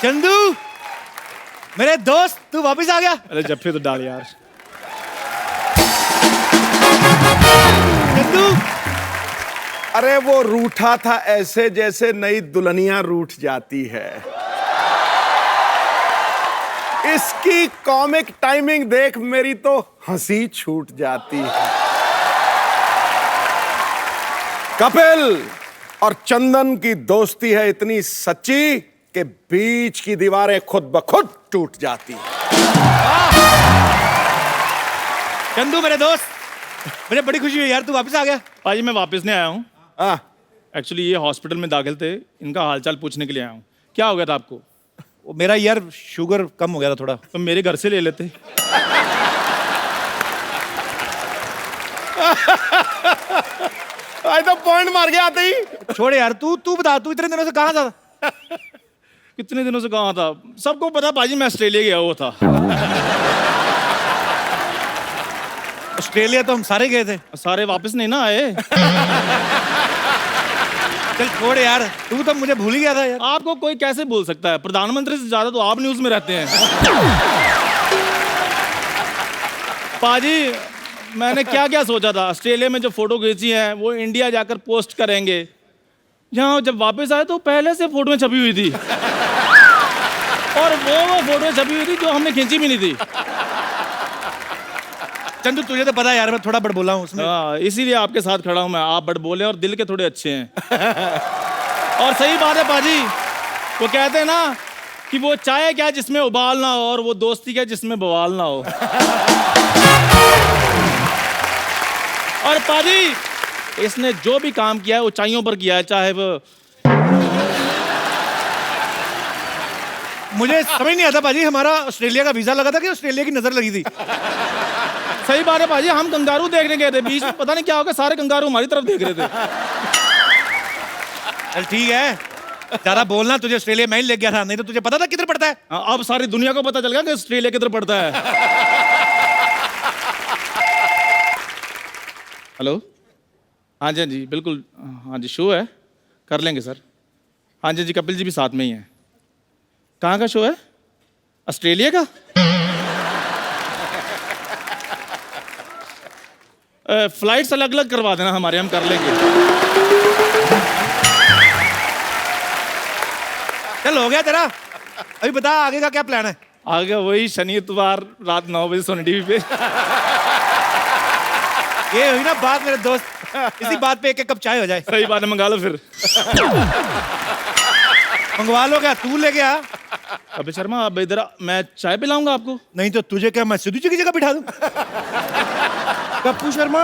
चंदू मेरे दोस्त, तू वापस आ गया। अरे जफ्फे तो डाल यार। चंदू अरे वो रूठा था ऐसे जैसे नई दुल्हनिया रूठ जाती है। इसकी कॉमिक टाइमिंग देख मेरी तो हंसी छूट जाती है। कपिल और चंदन की दोस्ती है इतनी सच्ची कि बीच की दीवारें खुद ब खुद टूट जाती हैं। चंदू मेरे दोस्त, मुझे बड़ी खुशी हुई यार, तू वापस आ गया। भाजी मैं वापस नहीं आया हूँ। हाँ, एक्चुअली ये हॉस्पिटल में दाखिल थे, इनका हालचाल पूछने के लिए आया हूँ। क्या हो गया था आपको? वो मेरा यार शुगर कम हो गया था थोड़ा। तो मेरे घर से ले लेते। आज तो पॉइंट मार के आते ही। छोड़ यार, तू बता, तू इतने दिनों से कहाँ था? कितने दिनों से कहाँ था? सबको पता भाजी, मैं ऑस्ट्रेलिया गया हुआ था। ऑस्ट्रेलिया तो हम सारे गए थे। सारे वापस नहीं ना आए। चल छोड़ यार, तू तो मुझे भूल ही गया था यार। आपको कोई कैसे बोल सकता है? प्रधानमंत्री से ज्यादा तो आप न्यूज में रहते हैं। पाजी मैंने क्या क्या सोचा था, ऑस्ट्रेलिया में जो फोटो खींची है वो इंडिया जाकर पोस्ट करेंगे। यहाँ जब वापस आए तो पहले से फोटो में छपी हुई थी, और वो फोटो छपी हुई थी जो हमने खींची भी नहीं थी। चंदू तुझे तो पता है यार, मैं थोड़ा बड़बोला हूँ उसमें। हाँ, इसीलिए आपके साथ खड़ा हूं मैं। आप बड़ बोले और दिल के थोड़े अच्छे हैं। और सही बात है पाजी, वो कहते हैं ना कि वो चाय क्या जिसमें उबाल ना हो, और वो दोस्ती क्या जिसमें बवाल ना हो। और पाजी इसने जो भी काम किया है ऊंचाइयों पर किया है, चाहे वो मुझे समझ नहीं आता पाजी, हमारा ऑस्ट्रेलिया का वीजा लगा था कि ऑस्ट्रेलिया की नजर लगी थी? सही बात है पाजी, हम कंगारू देखने गए थे, बीच में पता नहीं क्या होगा, सारे कंगारू हमारी तरफ देख रहे थे। चल ठीक है, ज्यादा बोलना, तुझे ऑस्ट्रेलिया मैं ही ले गया था, नहीं तो तुझे पता था किधर पड़ता है। हाँ, अब सारी दुनिया को पता चल गया कि ऑस्ट्रेलिया किधर पड़ता है। हेलो, हाँ जी, हाँ जी, बिल्कुल, हाँ जी, शो है, कर लेंगे सर। हाँ जी, जी, कपिल जी भी साथ में ही हैं। कहाँ का शो है? ऑस्ट्रेलिया का? फ्लाइट्स अलग अलग करवा देना हमारे, हम कर लेंगे। चल हो गया तेरा, अभी बता आगे का क्या प्लान है? आगे वही शनि इतवार रात 9 बजे सोनी टीवी पे। ये हुई ना बात मेरे दोस्त, इसी बात पे एक एक कप चाय हो जाए। सही बात है, मंगा लो फिर। मंगवा लो, क्या तू ले गया? अबे शर्मा, अब इधर मैं चाय पिलाऊंगा आपको। नहीं तो तुझे क्या मैं सिद्धू जी की जगह बिठा दूं? कप्पू शर्मा,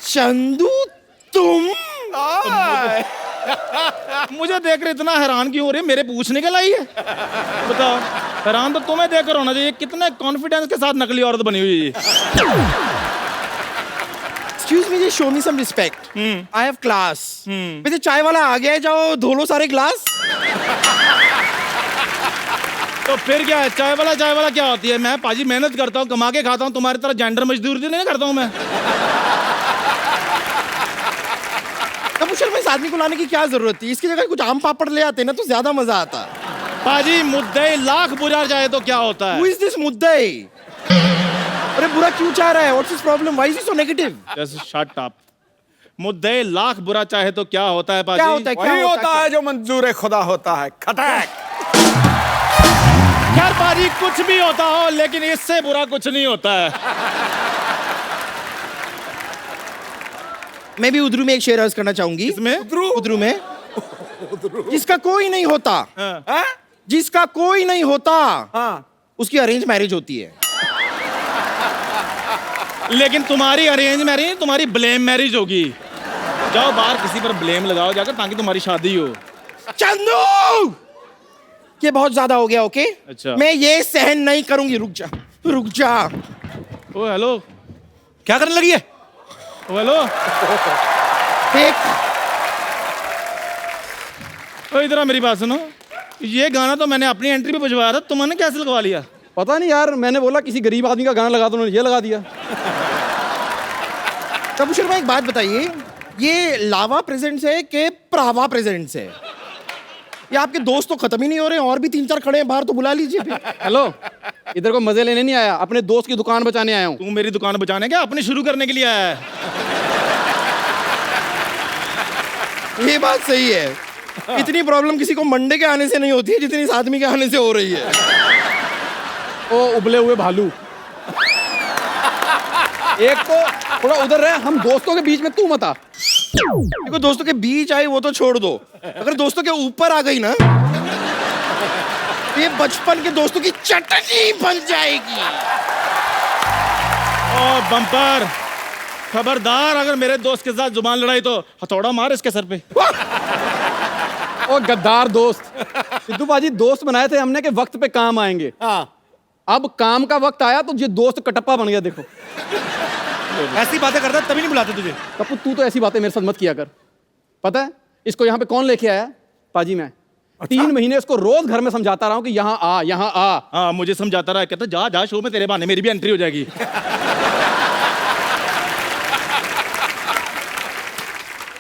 चंदू तुम? मुझे देख रहे इतना हैरान क्यों हो रही है? मेरे पूछने के लाई है? बताओ, हैरान तो तुम्हें देखकर होना चाहिए, कितने कॉन्फिडेंस के साथ नकली औरत बनी हुई है। Excuse me, just show me some respect. I have class. वैसे चाय वाला आ गया है, जाओ धो लो सारे ग्लास। तो फिर क्या है, चाय वाला क्या होती है? मैं पाजी मेहनत करता हूँ, कमा के खाता हूँ, तुम्हारी तरह जेंडर मजदूरी नहीं करता हूँ मैं। कपूर शर्मा, इस आदमी को लाने की क्या जरूरत थी? इसकी जगह कुछ आम पापड़ ले आते ना तो ज्यादा मजा आता। पाजी मुद्दे लाख बुझा जाए तो क्या होता है? Who is this मुद्दे? अरे बुरा क्यों चाह रहा है? What's his problem? Why is he so negative? Just shut up. मुद्दे लाख बुरा चाहे तो क्या होता है पाजी? क्या होता है? वही होता है जो मंजूर खुदा होता है, खटैक। यार पाजी कुछ भी होता हो, लेकिन इससे बुरा कुछ नहीं होता है। मैं भी उधरू में एक शेर अर्ज करना चाहूंगी। इसमें उधरू में जिसका कोई नहीं होता, हाँ? जिसका कोई नहीं होता, हाँ। उसकी अरेंज मैरिज होती है। लेकिन तुम्हारी अरेंज मैरिज, तुम्हारी ब्लेम मैरिज होगी। जाओ बाहर किसी पर ब्लेम लगाओ जाकर, ताकि तुम्हारी शादी हो। चंदू, ये बहुत ज्यादा हो गया। ओके, अच्छा। मैं ये सहन नहीं करूंगी। रुक जा, रुक जा। ओ हेलो, क्या करने लगी है? Hello, fake. इधर आ, मेरी बात सुनो। ये गाना तो मैंने अपनी एंट्री पे बजवाया था, तुमने कैसे लगवा लिया? पता नहीं यार, मैंने बोला किसी गरीब आदमी का गाना लगा दो, उन्होंने ये लगा दिया। कपूर शर्मा एक बात बताइए, ये लावा प्रेजेंट्स है कि प्रावा प्रेजेंट्स है? ये आपके दोस्त तो खत्म ही नहीं हो रहे, और भी 3-4 खड़े हैं बाहर, तो बुला लीजिए फिर। हेलो, इधर को मजे लेने नहीं आया, अपने दोस्त की दुकान बचाने आया हूँ। तू मेरी दुकान बचाने क्या अपनी शुरू करने के लिए आया है? ये बात सही है। इतनी प्रॉब्लम किसी को मंडे के आने से नहीं होती है जितनी इस आदमी के आने से हो रही है। ओ उबले हुए भालू, एक तो थोड़ा उधर रहे, हम दोस्तों के बीच में तू मत आ। देखो, दोस्तों के बीच आई वो तो छोड़ दो, अगर दोस्तों के ऊपर आ गई ना, तो ये बचपन के दोस्तों की चटनी बन जाएगी। ओ बम्पर, खबरदार अगर मेरे दोस्त के साथ जुबान लड़ाई तो हथौड़ा मार इसके सर पे। ओ गद्दार दोस्त, सिद्धू बाजी दोस्त बनाए थे हमने के वक्त पे काम आएंगे। हाँ, अब काम का वक्त आया तो ये दोस्त कटप्पा बन गया। देखो ऐसी बातें करता तभी नहीं बुलाते तुझे। कपूर, तू तो ऐसी बातें मेरे साथ मत किया कर। पता है इसको यहाँ पे कौन लेके आया? पाजी मैं। 3 महीने इसको रोज घर में समझाता रहा हूँ कि यहाँ आ, यहाँ आ। हाँ, मुझे समझाता रहा, कहता जा जा शो में, तेरे बहाने मेरी भी एंट्री हो जाएगी।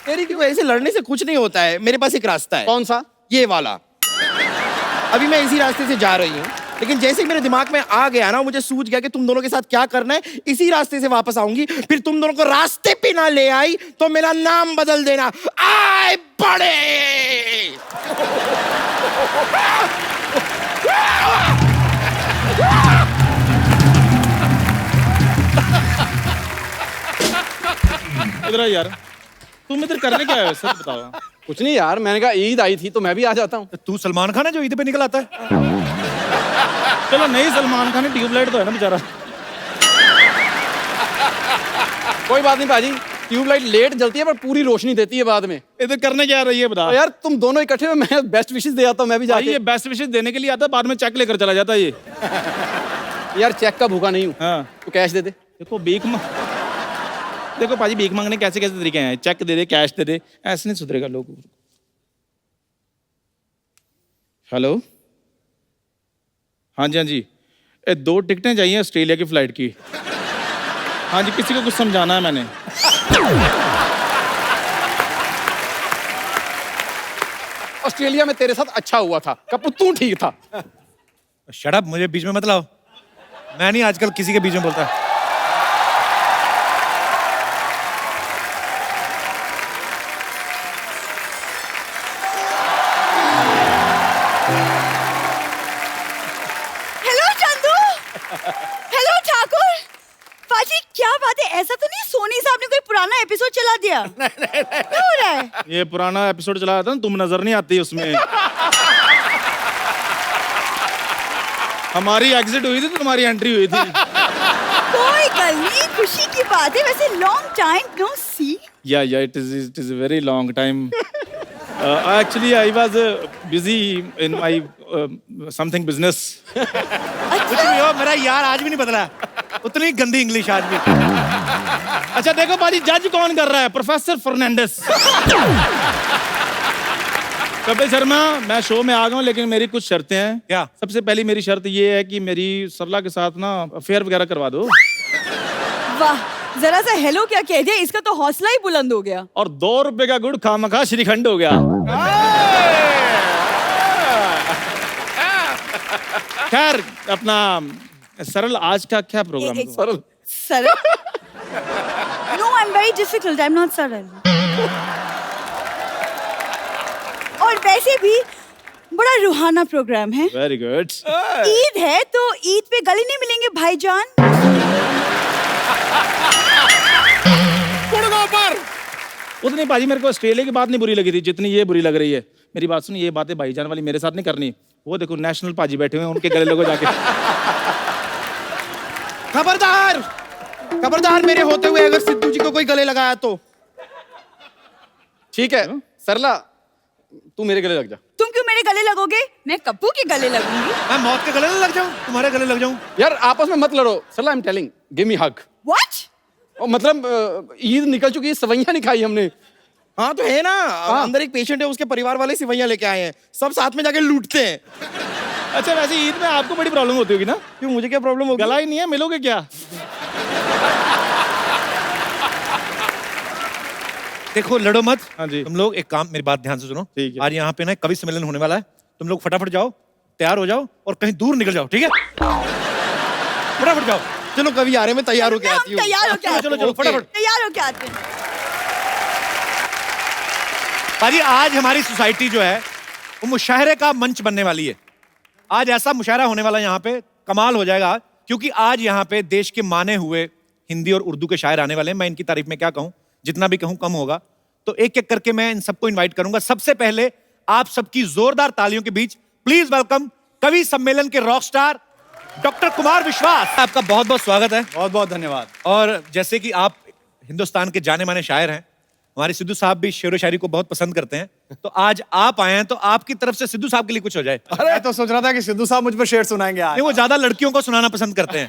तेरी क्यों, ऐसे लड़ने से कुछ नहीं होता है। मेरे पास एक रास्ता है। कौन सा? ये वाला। अभी मैं इसी रास्ते से जा रही हूँ, लेकिन जैसे ही मेरे दिमाग में आ गया ना, मुझे सूझ गया कि तुम दोनों के साथ क्या करना है, इसी रास्ते से वापस आऊंगी। फिर तुम दोनों को रास्ते पे ना ले आई तो मेरा नाम बदल देना, आए बड़े। इधर आ यार, तुम इधर करने क्या है? सच बताओ। कुछ नहीं यार, मैंने कहा ईद आई थी तो मैं भी आ जाता हूँ। तू सलमान खान है जो ईद पे निकल आता है? चलो नहीं, सलमान खान ट्यूबलाइट तो है ना बेचारा। कोई बात नहीं पाजी, ट्यूबलाइट लेट जलती है पर पूरी रोशनी देती है बाद में। इधर करने क्या रही है बता। तो यार तुम दोनों इकट्ठे में मैं बेस्ट विशेस दे आता हूँ, मैं भी भाई जाके। ये बेस्ट विशेस देने के लिए आता है, बाद में चेक लेकर चला जाता है ये। यार चेक का भूखा नहीं हूँ, हाँ, तो कैश दे दे। देखो देखो पाजी, भीख मांगने कैसे कैसे तरीके हैं। चेक दे दे, कैश दे दे, ऐसे नहीं सुधरेगा लोग। हेलो, हाँ जी हाँ जी, 2 टिकटें चाहिए ऑस्ट्रेलिया की फ्लाइट की। हाँ जी, किसी को कुछ समझाना है मैंने। ऑस्ट्रेलिया में तेरे साथ अच्छा हुआ था कपूर, तू ठीक था। शट अप, मुझे बीच में मत लाओ। मैं नहीं आजकल किसी के बीच में बोलता। Hello Chandu, hello Thakur. पाजी क्या बात है, ऐसा तो नहीं सोनी साहब ने कोई पुराना एपिसोड चला दिया? क्या हो रहा है? ये पुराना एपिसोड चलाया था ना, तुम नजर नहीं आती उसमें। हमारी एग्जिट हुई थी तो तुम्हारी एंट्री हुई थी। कोई गल नहीं, खुशी की बात है। वैसे long time no see. Yeah, it is a very long time. Actually, I was busy in my something business. कुछ भी हो, मेरा यार आज भी नहीं बदला। उतनी गंदी इंग्लिश आज भी। अच्छा देखो बाजी, जज कौन कर रहा है? प्रोफेसर फर्नांडिस। कपिल शर्मा, मैं शो में आ गया हूँ, लेकिन मेरी कुछ शर्तें हैं। क्या? सबसे पहली मेरी शर्त ये है कि मेरी सरला के साथ ना अफेयर वगैरह करवा दो। वाह, जरा सा हेलो क्या कह दिया, इसका तो हौसला ही बुलंद हो गया। और 2 रुपए का गुड़ खामखा श्रीखंड हो गया। खैर, अपना सरल, आज का क्या प्रोग्राम है? सरल, सरल? No, I am very difficult, I am not सरल। और वैसे भी बड़ा रूहाना प्रोग्राम है। Very good. ईद है तो ईद पे गले नहीं मिलेंगे भाईजान। उतनी बाजी मेरे को ऑस्ट्रेलिया की बात नहीं बुरी लगी थी जितनी ये बुरी लग रही है। मेरी बात सुन, ये बातें भाईजान वाली मेरे साथ नहीं करनी। वो देखो नेशनल पाजी बैठे हुए हैं, उनके गले लगो जाके। खबरदार, खबरदार, मेरे होते हुए अगर सिद्धू जी को कोई गले लगाया तो। ठीक है सरला, तू मेरे गले लग जा। तुम क्यों मेरे गले लगोगे? मैं कप्पू के गले लगूंगी। मैं मौत के गले न लग जाऊं, तुम्हारे गले लग जाऊं। यार आपस में मत लड़ो। Sarla, I am telling, give me hug. What? और मतलब ईद निकल चुकी है, सवैयां नहीं खाई हमने। हाँ तो है ना, अंदर एक पेशेंट है, उसके परिवार वाले सिवैयां लेके आए हैं, सब साथ में जाके लूटते हैं। अच्छा वैसे ईद में आपको बड़ी प्रॉब्लम होती होगी ना? क्यों, मुझे क्या प्रॉब्लम होगी? गला ही नहीं है, मिलोगे क्या? देखो लड़ो मत। हाँ जी। तुम लोग एक काम, मेरी बात ध्यान से सुनो। ठीक है। आज यहाँ पे ना कवि सम्मेलन होने वाला है, तुम लोग फटाफट जाओ, तैयार हो जाओ और कहीं दूर निकल जाओ, ठीक है? फटाफट जाओ। चलो कभी आ रहे, मैं तैयार होके आती हम हूँ। तैयार हो क्या? चलो, चलो, फटाफट। तैयार हो क्या आते हैं? पाजी आज हमारी सोसाइटी जो है वो मुशायरे का मंच बनने वाली है। आज ऐसा मुशायरा होने वाला है यहाँ पे, कमाल हो जाएगा, क्योंकि आज यहाँ पे देश के माने हुए हिंदी और उर्दू के शायर आने वाले हैं। मैं इनकी तारीफ में क्या कहूँ, जितना भी कहूँ कम होगा। तो एक एक करके मैं इन सबको इनवाइट करूंगा। सबसे पहले आप सबकी जोरदार तालियों के बीच प्लीज वेलकम कवि सम्मेलन के रॉक स्टार डॉक्टर कुमार विश्वास। आपका बहुत बहुत स्वागत है। बहुत बहुत धन्यवाद। और जैसे कि आप हिंदुस्तान के जाने माने शायर हैं, हमारे सिद्धू साहब भी शेर व शायरी को बहुत पसंद करते हैं, तो आज आप आए हैं तो आपकी तरफ से सिद्धू साहब के लिए कुछ हो जाए। मैं तो सोच रहा था कि सिद्धू साहब मुझ पर शेर सुनाएंगे आज, नहीं, वो ज्यादा लड़कियों को सुनाना पसंद करते हैं।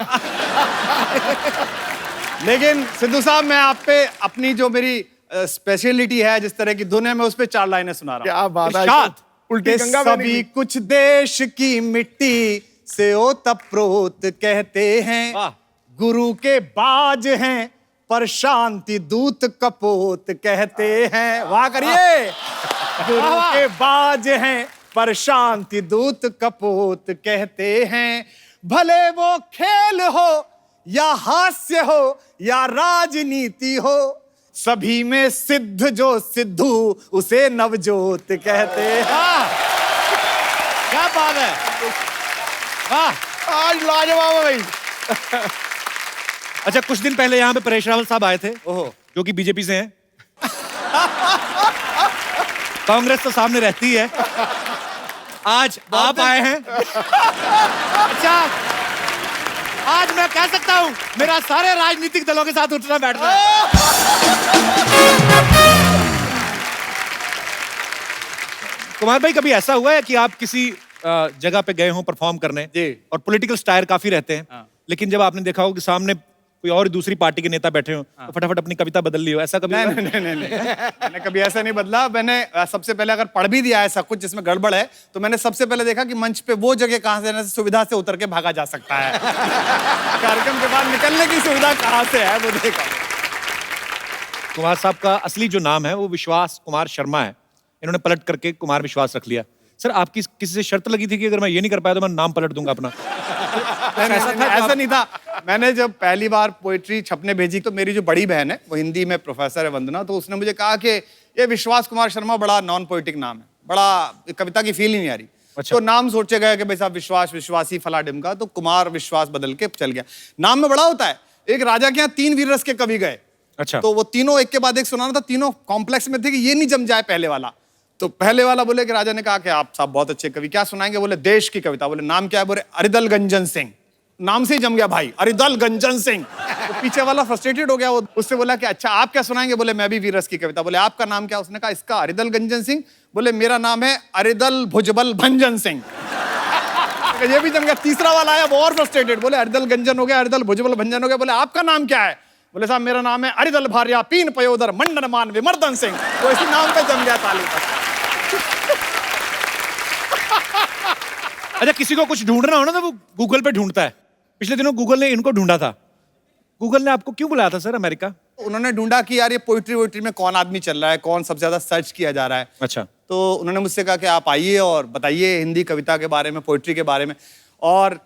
लेकिन सिद्धू साहब मैं आप पे अपनी जो मेरी स्पेशलिटी है, जिस तरह की धुन है, मैं उस पे 4 लाइनें सुना रहा हूँ। क्या बात है, इरशाद। उल्टी गंगा सभी बहनी। कुछ देश की मिट्टी से ओतप्रोत कहते हैं, वाह। गुरु के बाज हैं पर शांति दूत कपोत कहते हैं। वाह करिए। गुरु के बाज हैं पर शांति दूत कपोत कहते हैं। भले वो खेल हो या हास्य हो या राजनीति हो, सभी में सिद्ध जो सिद्धू उसे नवजोत कहते हैं। क्या बात है, वाह। आज लाजवाब है भाई। अच्छा, कुछ दिन पहले यहाँ पे परेश रावल साहब आए थे, जो कि बीजेपी से हैं। कांग्रेस तो सामने रहती है। आज आप आए हैं। अच्छा, आज मैं कह सकता हूं मेरा सारे राजनीतिक दलों के साथ उठना बैठना है। कुमार भाई, कभी ऐसा हुआ है कि आप किसी जगह पे गए हों परफॉर्म करने और पॉलिटिकल स्टायर काफी रहते हैं, लेकिन जब आपने देखा हो कि सामने कोई और दूसरी पार्टी के नेता बैठे हो तो फटाफट अपनी कविता बदल ली हो, ऐसा कभी हुआ? नहीं मैंने कभी ऐसा नहीं बदला। मैंने सबसे पहले अगर पढ़ भी दिया ऐसा कुछ जिसमें गड़बड़ है, तो मैंने सबसे पहले देखा कि मंच पे वो जगह कहां से सुविधा से उतर के भागा जा सकता है। कार्यक्रम के बाद निकलने की सुविधा कहां से है वो देखा। कुमार साहब का असली जो नाम है वो विश्वास कुमार शर्मा है, इन्होंने पलट करके कुमार विश्वास रख लिया। सर, आपकी किसी से शर्त लगी थी कि अगर मैं ये नहीं कर पाया तो मैं नाम पलट दूंगा अपना? ऐसा नहीं था। मैंने जब पहली बार पोएट्री छपने भेजी तो मेरी जो बड़ी बहन है वो हिंदी में प्रोफेसर है, वंदना, तो उसने मुझे कहा कि ये विश्वास कुमार शर्मा बड़ा नॉन पोएटिक नाम है, बड़ा कविता की फील ही नहीं आ रही। अच्छा। तो नाम सोचे गए कि भाई साहब विश्वास विश्वासी फला डिमका, तो कुमार विश्वास बदल के चल गया। नाम में बड़ा होता है। एक राजा के यहाँ 3 वीर रस के कवि गए। अच्छा। तो वो तीनों एक के बाद एक सुनाना था, तीनों कॉम्प्लेक्स में थे कि ये नहीं जम जाए पहले वाला। तो पहले वाला बोले कि राजा ने कहा कि आप साहब बहुत अच्छे कवि, क्या सुनाएंगे? बोले देश की कविता। बोले नाम क्या है? बोले अरिदल गंजन सिंह। नाम से ही जम गया भाई, अरिदल गंजन सिंह। तो पीछे वाला फ्रस्ट्रेटेड हो गया, वो उससे बोला कि अच्छा आप क्या सुनाएंगे? बोले मैं भी वीरस की कविता। बोले आपका नाम क्या? उसने कहा इसका अरिदल गंजन सिंह। बोले मेरा नाम है अरिदल भुजबल भंजन सिंह। ये भी जम गया। तीसरा वाला आया, वो और फ्रस्ट्रेटेड, बोले अरिदल गंजन हो गया, अरिदल भुजबल भंजन हो गया। बोले आपका नाम क्या है? बोले साहब मेरा नाम है अरिदल भार्या पीन पयोदर मंडन मान विमर्दन सिंह। वो इसी नाम पे जम गया ताली पर। अच्छा, किसी को कुछ ढूंढना हो ना तो वो गूगल पे ढूंढता है। पिछले दिनों गूगल ने इनको ढूंढा था। गूगल ने आपको क्यों बुलाया था सर अमेरिका? उन्होंने ढूंढा कि यार ये पोइट्री में कौन आदमी चल रहा है, कौन सबसे ज्यादा सर्च किया जा रहा है। अच्छा। तो उन्होंने मुझसे कहा कि आप आइए और बताइए हिंदी कविता के बारे में, पोइट्री के बारे में। और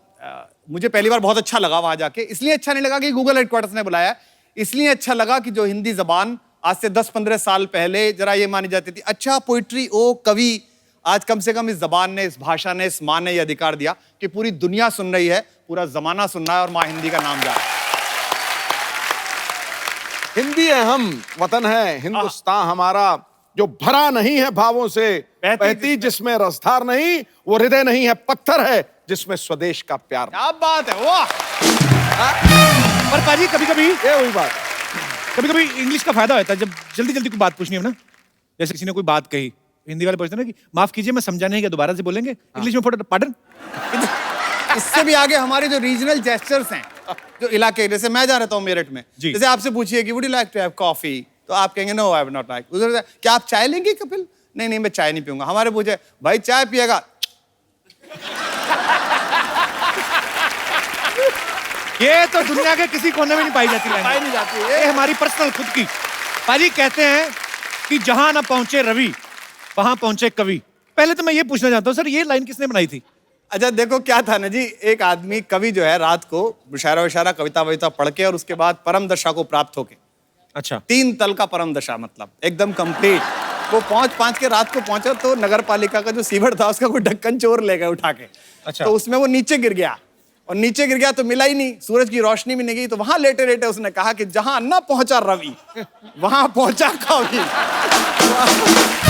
मुझे पहली बार बहुत अच्छा लगा वहां जाके। इसलिए अच्छा नहीं लगा कि गूगल हेडक्वार्टर्स ने बुलाया, इसलिए अच्छा लगा कि जो हिंदी जबान आज से 10-15 साल पहले जरा ये मानी जाती थी, अच्छा पोइट्री, ओ कवि, आज कम से कम इस जबान ने, इस भाषा ने, इस माँ ने यह अधिकार दिया कि पूरी दुनिया सुन रही है, पूरा जमाना सुन रहा है और माँ हिंदी का नाम जा रहा है। हिंदी है हम, वतन है हिंदुस्तान हमारा, जो भरा नहीं है भावों से, बहती जिसमें रसधार नहीं, वो हृदय नहीं है पत्थर है जिसमें स्वदेश का प्यार। क्या बात है, वाह। पर पाजी कभी कभी ये हुई बात। कभी कभी इंग्लिश का फायदा होता है जब जल्दी जल्दी कोई बात पूछनी है ना। जैसे किसी ने कोई बात कही, हिंदी वाले पूछते हैं ना कि माफ कीजिए मैं समझा नहीं, क्या दोबारा से बोलेंगे? इंग्लिश में पार्डन। इससे भी आगे हमारे जो रीजनल जेस्चर्स हैं, जो इलाके, जैसे मैं जा रहता हूँ मेरठ में, जी। जैसे आपसे पूछिए कि would you like to have coffee, तो आप कहेंगे no I would not like. उधर क्या आप चाय लेंगे कपिल? नहीं नहीं मैं चाय नहीं पीऊंगा। हमारे पूछे भाई चाय पिएगा? ये तो दुनिया के किसी कोने में नहीं पाई जाती पाई लाइन। नहीं जाती ये हमारी पर्सनल खुद की। पाजी कहते हैं कि जहां ना पहुंचे रवि वहां पहुंचे कवि। पहले तो मैं ये पूछना चाहता हूँ सर, ये लाइन किसने बनाई थी? अच्छा देखो क्या था ना जी, एक आदमी कवि जो है रात को मुशायरा वशायरा कविता वविता पढ़ के और उसके बाद परम दशा को प्राप्त होके, अच्छा 3 तल का परम दशा मतलब एकदम कंप्लीट, वो पहुंच के रात को पहुंचा तो नगर पालिका का जो सीवर था उसका कोई ढक्कन चोर ले गए उठा के। अच्छा। तो उसमें वो नीचे गिर गया, और नीचे गिर गया तो मिला ही नहीं, सूरज की रोशनी भी नहीं गई, तो वहां लेटे लेटे उसने कहा कि जहां न पहुंचा रवि वहां पहुंचा कवि।